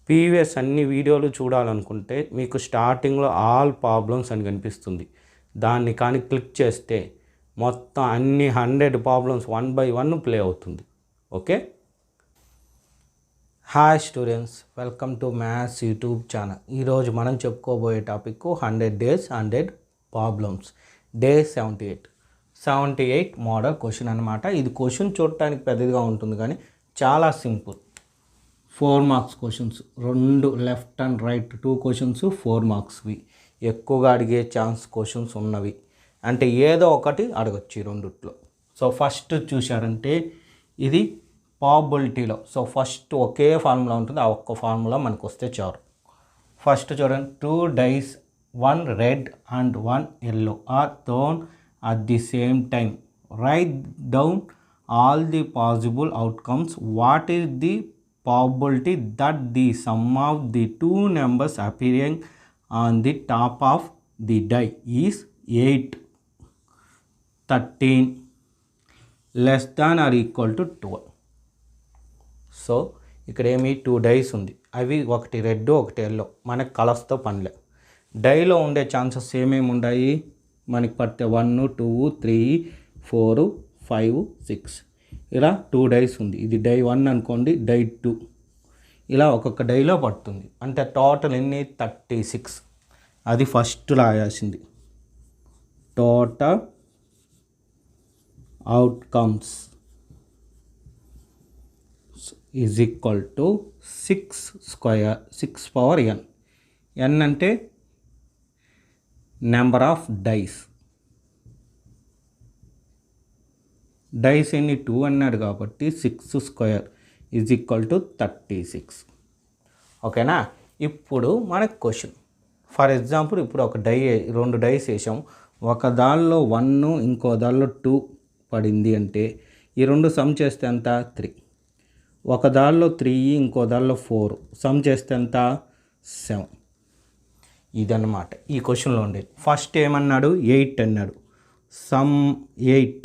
Previous అన్ని వీడియోలు చూడాలనుకుంటే మీకు స్టార్టింగ్లో ఆల్ ప్రాబ్లమ్స్ అని కనిపిస్తుంది. దాన్ని కానీ క్లిక్ చేస్తే మొత్తం అన్ని 100 ప్రాబ్లమ్స్ 1 by 1 ప్లే అవుతుంది. Okay, hi students, welcome to maths YouTube channel. ఈరోజు మనం చెప్పుకోబోయే topic 100 days 100 problems, day 78 model question అనమాట. ఇది క్వశ్చన్ చూడటానికి పెద్దదిగా ఉంటుంది కానీ చాలా simple. 4 marks questions, 2 left and right 2 questions 4 marksవి. ఎక్కువగా అడిగే ఛాన్స్ క్వశ్చన్స్ ఉన్నవి అంటే ఏదో ఒకటి అడగచ్చు ఈ రెండిట్లో. సో ఫస్ట్ చూశారంటే ఇది ప్రాబబిలిటీలో. సో ఫస్ట్ ఒకే ఫార్ములా ఉంటుంది, ఆ ఒక్క ఫార్ములా మనకు వస్తే చాలు. ఫస్ట్ చూడండి, 2 dice, 1 red and 1 yellow are thrown at the same time. Write down all the possible outcomes. What is the probability that the sum of the two numbers appearing on the top of the die is 8, 13 less than or equal to 12. So ఇక్కడ ఏమి 2 dice ఉంది, అవి ఒకటి red ఒకటి yellow. మనకి కలర్స్తో పనిలే. డైలో ఉండే ఛాన్సెస్ ఏమేమి ఉన్నాయి మనకి పడితే 1, 2, 3, 4, 5, 6 ఇలా 2 dice ఉంది. ఇది డై 1 అనుకోండి, డై 2 ఇలా ఒక్కొక్క డైలో పడుతుంది. అంటే టోటల్ ఎన్ని 36. అది ఫస్ట్ రాయాల్సింది. Total outcomes is equal to 6 power n. n అంటే నెంబర్ ఆఫ్ డైస్. డైస్ ఎన్ని 2 అన్నాడు కాబట్టి 6 square ఈజ్ ఈక్వల్ టు 36. ఓకేనా. ఇప్పుడు మనకు క్వశ్చన్, ఫర్ ఎగ్జాంపుల్ ఇప్పుడు ఒక 2 డైస్ వేసాం. ఒక దానిలో 1 ఇంకో దానిలో 2 పడింది అంటే ఈ రెండు సమ్ చేస్తే ఎంత 3. ఒక దానిలో 3 ఇంకో దానిలో 4 సమ్ చేస్తే ఎంత 7. ఇదన్నమాట ఈ క్వశ్చన్లో ఉండేది. ఫస్ట్ ఏమన్నాడు 8 అన్నాడు. సమ్ 8.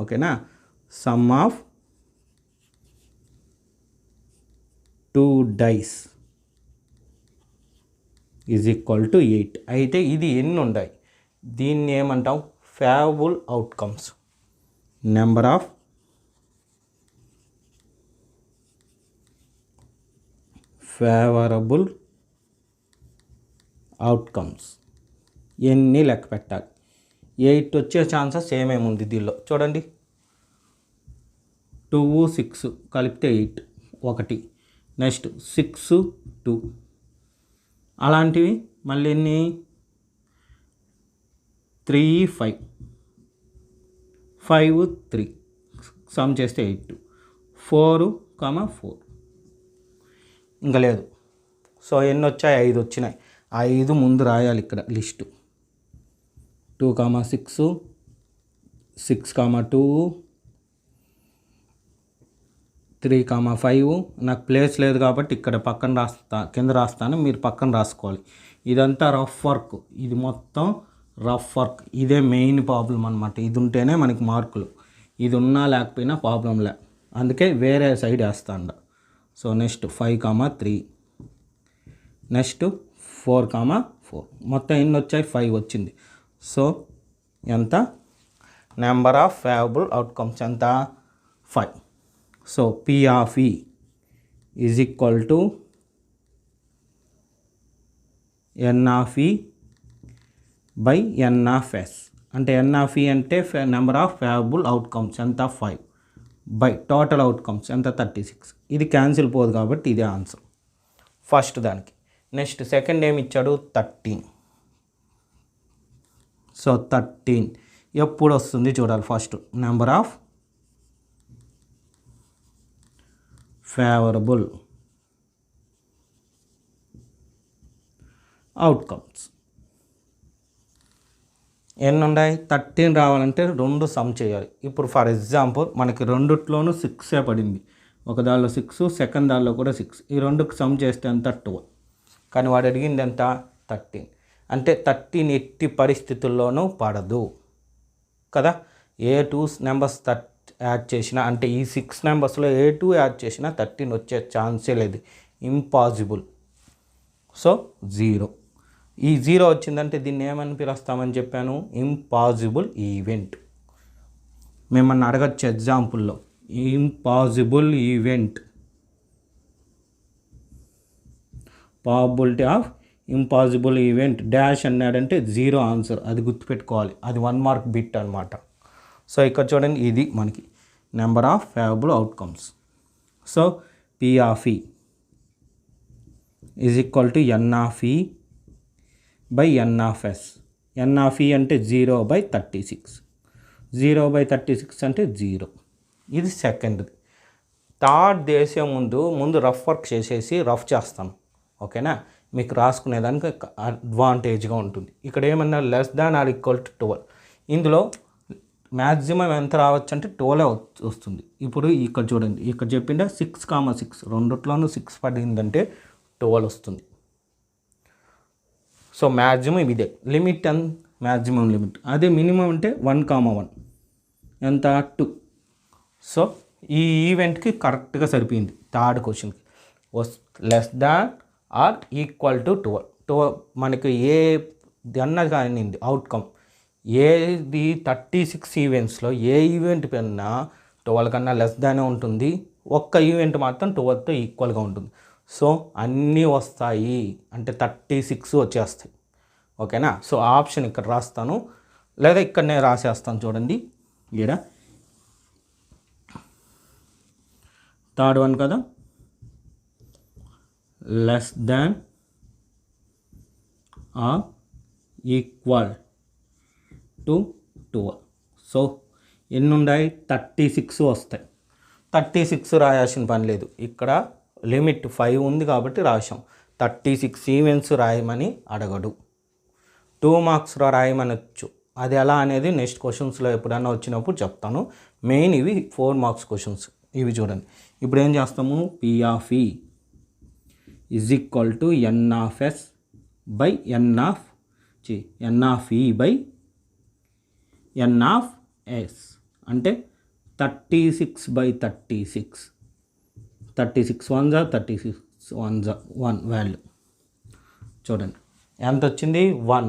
ఓకేనా. Some of 2 dice is equal to 8. అయితే ఇది ఎన్ని ఉన్నాయి, దీన్ని ఏమంటాం favourable outcomes. Number of favourable outcomes ఎన్ని లెక్క పెట్టాలి. 8 వచ్చే ఛాన్సెస్ ఏమేమి ఉంది దీనిలో చూడండి. 2, 6 కలిపితే 8 1. నెక్స్ట్ 6, 2 అలాంటివి మళ్ళీ ఎన్ని 3, 5, 3 సమ్ చేస్తే 8, 4, 4 ఇంకా లేదు. సో ఎన్ని వచ్చాయి 5 వచ్చినాయి. 5 ముందు రాయాలి ఇక్కడ లిస్టు. 2, 6, 6, 2, 3, 5. నాకు ప్లేస్ లేదు కాబట్టి ఇక్కడ పక్కన కింద రాస్తాను, మీరు పక్కన రాసుకోవాలి. ఇదంతా రఫ్ వర్క్, ఇది మొత్తం రఫ్ వర్క్. ఇదే మెయిన్ ప్రాబ్లం అనమాట. ఇది ఉంటేనే మనకి మార్కులు, ఇది ఉన్నా లేకపోయినా ప్రాబ్లం లే, అందుకే వేరే సైడ్ వేస్తాను. సో నెక్స్ట్ 5, 3, నెక్స్ట్ 4, 4 మొత్తం ఎన్ని వచ్చాయి 5 వచ్చింది. సో ఎంత నెంబర్ ఆఫ్ ఫేవరబుల్ అవుట్కమ్స్ ఎంత 5. So P of E is equal to N of E by N of S. అంటే N of E అంటే నెంబర్ ఆఫ్ ఫేవరబుల్ అవుట్కమ్స్ ఎంత 5 బై టోటల్ అవుట్కమ్స్ ఎంత 36. ఇది క్యాన్సిల్ పోదు కాబట్టి ఇదే ఆన్సర్ ఫస్ట్ దానికి. నెక్స్ట్ సెకండ్ ఏమి ఇచ్చాడు 13. సో 13 ఎప్పుడు వస్తుంది చూడాలి. First number of favourable outcomes ఎన్ని ఉన్నాయి 13 రావాలంటే 2 సమ్ చేయాలి. ఇప్పుడు ఫర్ ఎగ్జాంపుల్ మనకి రెండిట్లోనూ 6 పడింది. ఒక దానిలో 6, సెకండ్ దానిలో కూడా 6. ఈ రెండుకి సమ్ చేస్తే ఎంత 12. కానీ వాడు అడిగింది ఎంత 13. అంటే 13 ఎట్టి పరిస్థితుల్లోనూ పడదు కదా. ఏ 2 నెంబర్స్ యాడ్ చేసినా అంటే ఈ 6 నెంబర్స్లో ఏ 2 యాడ్ చేసినా 13 వచ్చే ఛాన్సే లేదు. ఇంపాసిబుల్. సో 0. ఈ 0 వచ్చిందంటే దీన్ని ఏమని పిలుస్తామని చెప్పాను, ఇంపాసిబుల్ ఈవెంట్. మిమ్మల్ని అడగచ్చు ఎగ్జాంపుల్లో, impossible event, probability of impossible event dash అన్నాడంటే 0 ఆన్సర్. అది గుర్తుపెట్టుకోవాలి, అది 1 మార్క్ బిట్ అనమాట. సో ఇక్కడ చూడండి, ఇది మనకి number of favourable outcomes. So P of E is equal to N of E by N of S. N of E అంటే 0/36, 0/36 అంటే 0. ఇది సెకండ్ది. థర్డ్ చేసే ముందు రఫ్ వర్క్ చేసేసి రఫ్ చేస్తాను, ఓకేనా, మీకు రాసుకునేదానికి అడ్వాంటేజ్గా ఉంటుంది. ఇక్కడ ఏమన్నా less than or equal to 12. ఇందులో మ్యాక్సిమం ఎంత రావచ్చు అంటే 12 వస్తుంది. ఇప్పుడు ఇక్కడ చూడండి, ఇక్కడ చెప్పిండే 6,6 రెండిట్లోనూ 6 పడిందంటే 12 వస్తుంది. సో మ్యాక్సిమం ఇదే లిమిట్ అండ్ మ్యాక్సిమం లిమిట్. అదే మినిమం అంటే 1,1 ఎంత 2. సో ఈ ఈవెంట్కి కరెక్ట్గా సరిపోయింది. థర్డ్ క్వశ్చన్కి less than or equal to 12 మనకి ఏ అన్న కానీ అవుట్కమ్ ఏది 36 ఈవెంట్స్లో ఏ ఈవెంట్ పైన 12 కన్నా లెస్ దానే ఉంటుంది, ఒక్క ఈవెంట్ మాత్రం 12తో ఈక్వల్గా ఉంటుంది. సో అన్నీ వస్తాయి అంటే 36 వచ్చేస్తాయి, ఓకేనా. సో ఆప్షన్ ఇక్కడ రాస్తాను, లేదా ఇక్కడనే రాసేస్తాను. చూడండి ఇక్కడ థర్డ్ వన్ కదా, less than or equal to 12. So ఎన్ని ఉన్నాయి, 36 వస్తాయి. 36 రాయాల్సిన పని లేదు, ఇక్కడ లిమిట్ 5 ఉంది కాబట్టి రాసాం. 36 ఈవెంట్స్ రాయమని అడగడు, 2 మార్క్స్లో రాయమనొచ్చు. అది ఎలా అనేది నెక్స్ట్ క్వశ్చన్స్లో ఎప్పుడైనా వచ్చినప్పుడు చెప్తాను. మెయిన్ ఇవి 4 మార్క్స్ క్వశ్చన్స్. ఇవి చూడండి. ఇప్పుడు ఏం చేస్తాము, P of E is equal to N of S by N of E by N of S అంటే 36/36. 36 1 36 1 వాల్యూ చూడండి ఎంత వచ్చింది, 1.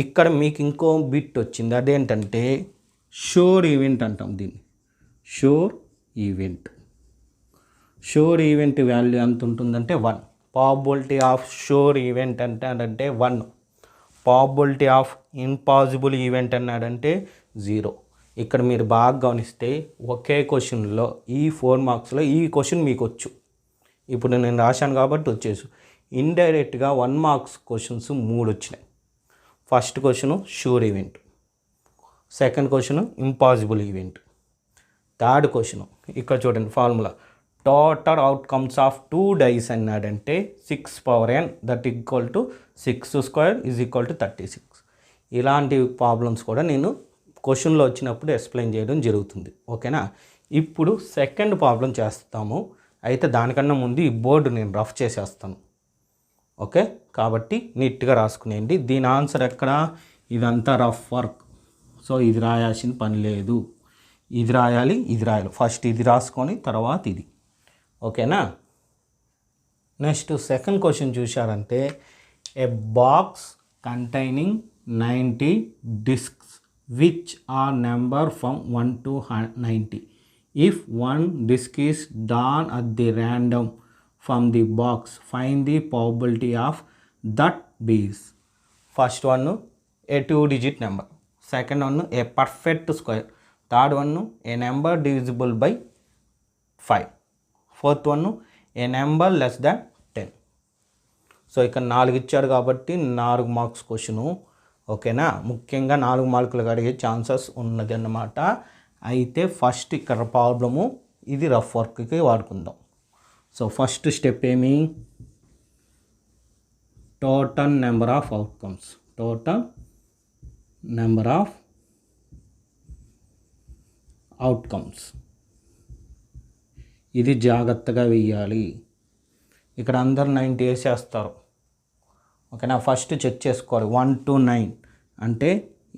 ఇక్కడ మీకు ఇంకో బిట్ వచ్చింది, అదేంటంటే షూర్ ఈవెంట్ అంటాం దీన్ని. షూర్ ఈవెంట్ వాల్యూ ఎంత ఉంటుందంటే 1. ప్రాబబిలిటీ ఆఫ్ షూర్ ఈవెంట్ అంటే 1. ప్రాబబిలిటీ ఆఫ్ ఇంపాసిబుల్ ఈవెంట్ అన్నాడంటే 0. ఇక్కడ మీరు బాగా గమనిస్తే ఒకే క్వశ్చన్లో ఈ 4 మార్క్స్లో ఈ క్వశ్చన్ మీకు వచ్చు. ఇప్పుడు నేను రాశాను కాబట్టి వచ్చేసి ఇండైరెక్ట్గా 1 మార్క్స్ క్వశ్చన్స్ 3 వచ్చినాయి. First question sure event, second question impossible event, third question ఇక్కడ చూడండి formula total outcomes of 2 dice అన్నాడంటే 6/n that equal to 6² is equal to 36. ఇలాంటి ప్రాబ్లమ్స్ కూడా నేను క్వశ్చన్లో వచ్చినప్పుడు ఎక్స్ప్లెయిన్ చేయడం జరుగుతుంది, ఓకేనా. ఇప్పుడు సెకండ్ ప్రాబ్లం చేస్తాము. అయితే దానికన్నా ముందు ఈ బోర్డు నేను రఫ్ చేసేస్తాను, ఓకే. కాబట్టి నీట్గా రాసుకునేయండి. దీని ఆన్సర్ ఎక్కడ, ఇదంతా రఫ్ వర్క్. సో ఇది రాయాల్సిన పని లేదు, ఇది రాయాలి, ఇది రాయాలి. ఫస్ట్ ఇది రాసుకొని తర్వాత ఇది, ఓకేనా. నెక్స్ట్ సెకండ్ క్వశ్చన్ చూశారంటే a box containing 90 discs which are number from 1 to 90. If one disc is drawn at the random from the box, find the probability of that bees. First one a 2-digit number, second one a perfect square, third one a number divisible by 5, fourth one a number less than 10. So ఇక్కడ 4 ఇచ్చాడు కాబట్టి 4 marks question, ఓకేనా. ముఖ్యంగా 4 మార్కులకు అడిగే chances ఉన్నది అన్నమాట. అయితే ఫస్ట్ ఇక్కడ ప్రాబ్లము ఇది రఫ్ వర్క్కి వాడుకుందాం. సో ఫస్ట్ స్టెప్ ఏమి, total number of outcomes, total number of outcomes ఇది జాగ్రత్తగా వేయాలి. ఇక్కడ అందరు 90 వేసేస్తారు, ఓకేనా. ఫస్ట్ చెక్ చేసుకోవాలి 1 to 9 అంటే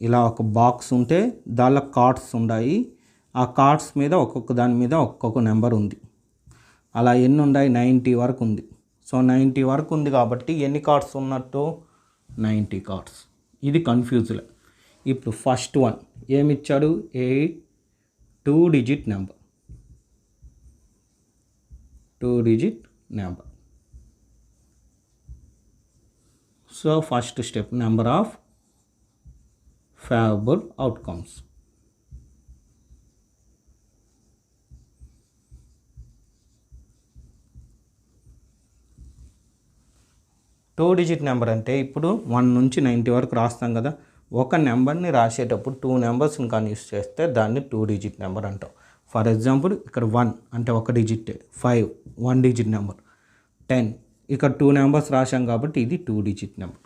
ఇలా ఒక బాక్స్ ఉంటే దానిలో కార్డ్స్ ఉన్నాయి. ఆ కార్డ్స్ మీద ఒక్కొక్క దాని మీద ఒక్కొక్క నెంబర్ ఉంది. అలా ఎన్ని ఉన్నాయి, 90 వరకు ఉంది. సో 90 వరకు ఉంది కాబట్టి ఎన్ని కార్డ్స్ ఉన్నట్టు 90 కార్డ్స్. ఇది కన్ఫ్యూజ్లే. ఇప్పుడు ఫస్ట్ వన్ ఏమిచ్చాడు, 2 digit number, 2 digit number. So first step number of favourable outcomes. Two digit number అంటే ఇప్పుడు 1 నుంచి 90 వరకు రాస్తాం కదా, ఒక నెంబర్ని రాసేటప్పుడు 2 నెంబర్స్ని కానీ యూస్ చేస్తే దాన్ని 2 డిజిట్ నెంబర్ అంటాం. ఫర్ ఎగ్జాంపుల్ ఇక్కడ 1 అంటే 1 డిజిట్, 5 1 డిజిట్ నెంబర్, 10 ఇక్కడ 2 నెంబర్స్ రాశాం కాబట్టి ఇది 2 డిజిట్ నెంబర్.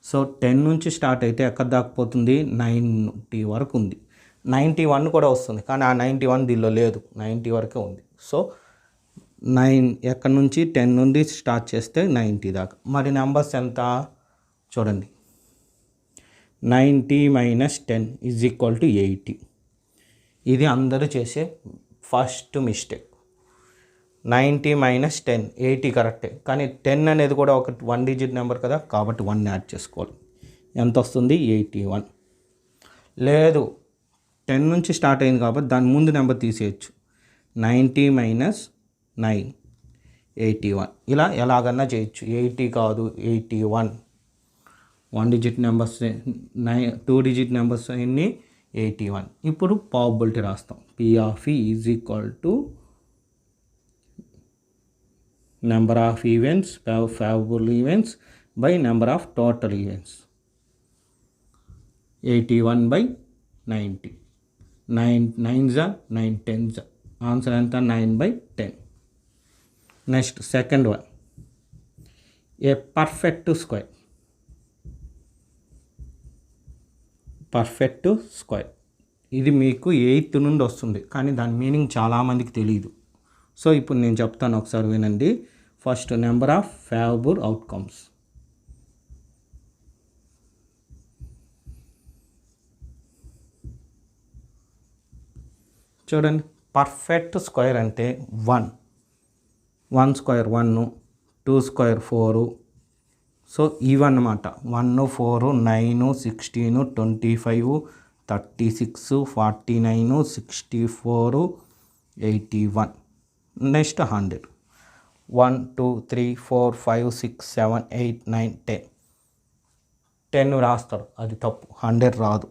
సో 10 నుంచి స్టార్ట్ అయితే ఎక్కడ దాకపోతుంది, 90 వరకు ఉంది. 91 కూడా వస్తుంది కానీ ఆ 91 దీనిలో లేదు, 90 వరకే ఉంది. సో 9 ఎక్కడి నుంచి 10 నుండి స్టార్ట్ చేస్తే 90 దాకా. మరి నెంబర్స్ ఎంత చూడండి, 90 - 10 = 80. ఇది అందరూ చేసే ఫస్ట్ మిస్టేక్. 90 - 10 80 కరెక్టే, కానీ 10 అనేది కూడా ఒక 1 డిజిట్ నెంబర్ కదా, కాబట్టి 1 యాడ్ చేసుకోవాలి. ఎంత వస్తుంది, 81. లేదు 10 నుంచి స్టార్ట్ అయింది కాబట్టి దాని ముందు నెంబర్ తీసేయచ్చు. 90 - 9 81. ఇలా ఎలాగన్నా చేయొచ్చు. 80 కాదు 81. 1 డిజిట్ నెంబర్స్ 2 డిజిట్ నెంబర్స్ అన్ని 81. ఇప్పుడు ప్రాబబిలిటీ రాస్తాం. P(e) = number of events, favourable events by number of total events. 81/90. 9 9s 9 10s. Answer ఎంత, 9/10. Next second one, a perfect square. Perfect square ఇది మీకు 8th నుండి వస్తుంది కానీ దాని మీనింగ్ చాలామందికి తెలియదు. సో ఇప్పుడు నేను చెప్తాను, ఒకసారి వినండి. First number of favourable outcomes. చూడండి, పర్ఫెక్ట్ స్క్వేర్ అంటే 1 స్క్వేర్ 1, 2 స్క్వేర్ 4. సో ఇవన్నమాట 1 4 9 16 25 36 49 64 81. నెక్స్ట్ 100. 1 2 3 4 5 6 7 8 9 10. 10 రాస్తారు, అది తప్పు, 100 రాదు.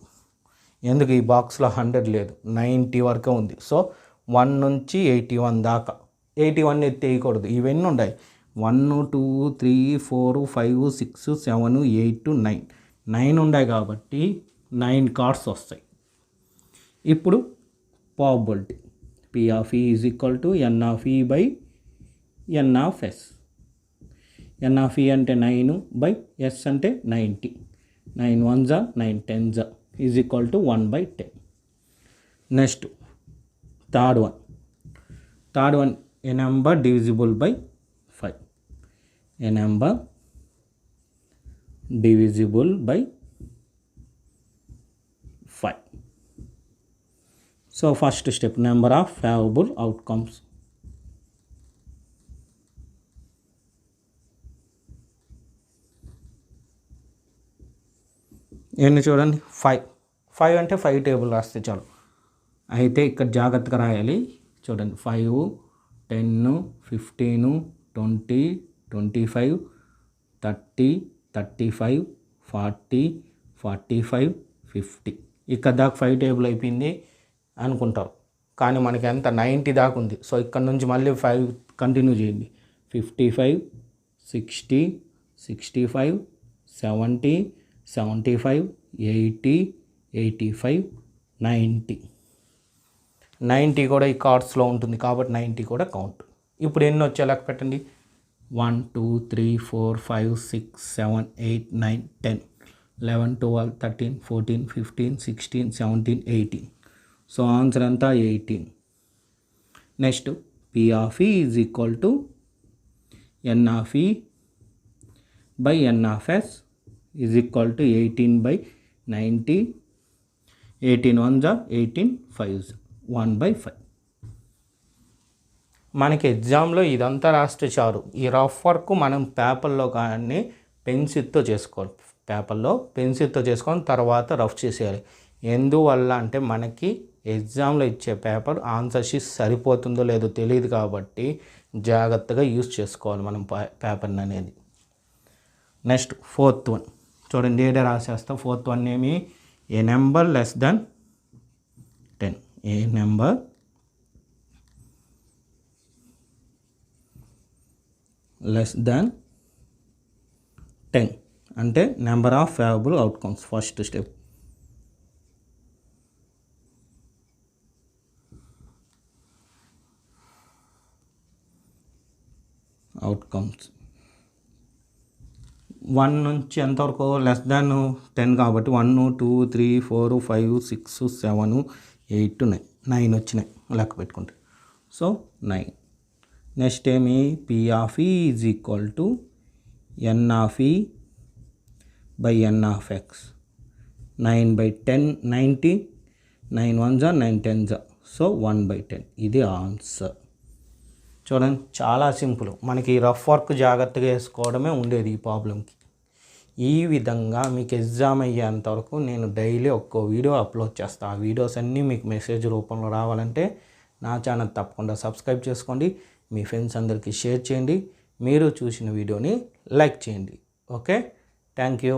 ఎందుకు, ఈ బాక్స్లో 100 లేదు, 90 వరకే ఉంది. సో 1 నుంచి 81 దాకా. 81 ఎత్తేయకూడదు. ఇవన్నీ ఉన్నాయి, 1 2 3 4 5 6 7 8 9. 9 ఉన్నాయి కాబట్టి 9 కార్డ్స్ వస్తాయి. ఇప్పుడు ప్రాబబిలిటీ P(e) = N(e)/N(s). N(e) అంటే 9/S అంటే 90. 9 1s 9 10s = 1/10. Next third one, a number divisible by 5. A number divisible by 5. So first step, number of favorable outcomes. ఎన్ని చూడండి, 5 అంటే 5 టేబుల్ రాస్తే చాలు. అయితే ఇక్కడ జాగ్రత్తగా రాయాలి. చూడండి, 5 10 15 20 25 30 35 40 45 50. ఇక్కడ దాకా 5 టేబుల్ అయిపోయింది అనుకుంటారు, కానీ మనకి ఎంత 90 దాకా ఉంది. సో ఇక్కడ నుంచి మళ్ళీ 5 కంటిన్యూ చేయండి. 55 60 65 70 75 80 85 90. 90 కూడా ఈ కార్డ్స్లో ఉంటుంది కాబట్టి 90 కూడా కౌంట్. ఇప్పుడు ఎన్ని వచ్చే లెక్క పెట్టండి. 1 2 3 4 5 6 7 8 9 10 11 12 13 14 15 16 17 18. సో ఆన్సర్ అంతా 18. Next P(e) = N(e)/N(s) = 18/90. 18 1s 18 5s 1/5. మనకి ఎగ్జామ్లో ఇదంతా రాస్తే చాలు. ఈ రఫ్ వర్క్ మనం పేపర్లో కానీ పెన్సిల్తో చేసుకోవాలి. పేపర్లో పెన్సిల్తో చేసుకొని తర్వాత రఫ్ చేసేయాలి. ఎందువల్ల అంటే మనకి ఎగ్జామ్లో ఇచ్చే పేపర్ ఆన్సర్ షీట్ సరిపోతుందో లేదో తెలియదు కాబట్టి జాగ్రత్తగా యూజ్ చేసుకోవాలి మనం పేపర్ని అనేది. నెక్స్ట్ 4th వన్ చూడండి, ఏడే రాసేస్తా. 4th వన్ ఏమి, ఏ నెంబర్ లెస్ దెన్ 10. ఏ నెంబర్ లెస్ దాన్ 10 అంటే number of favourable outcomes. First step outcomes 1 నుంచి ఎంతవరకు, లెస్ దాన్ 10 కాబట్టి 1 2 3 4 5 6 7 8 9 వచ్చినాయి లెక్క పెట్టుకుంటే. సో 9. నెక్స్ట్ ఏమి, P of E is equal to N of E by N of X. 9/10 90, 9 1s 9 10s, so 1/10. ఇది answer. చూడండి చాలా సింపుల్. మనకి రఫ్ వర్క్ జాగ్రత్తగా వేసుకోవడమే ఉండేది ఈ ప్రాబ్లంకి. ఈ విధంగా మీకు ఎగ్జామ్ అయ్యేంత వరకు నేను డైలీ ఒక్కో వీడియో అప్లోడ్ చేస్తాను. ఆ వీడియోస్ అన్నీ మీకు మెసేజ్ రూపంలో రావాలంటే నా ఛానల్ తప్పకుండా సబ్స్క్రైబ్ చేసుకోండి, మీ ఫ్రెండ్స్ అందరికీ షేర్ చేయండి, మీరు చూసిన వీడియోని లైక్ చేయండి. Okay, thank you.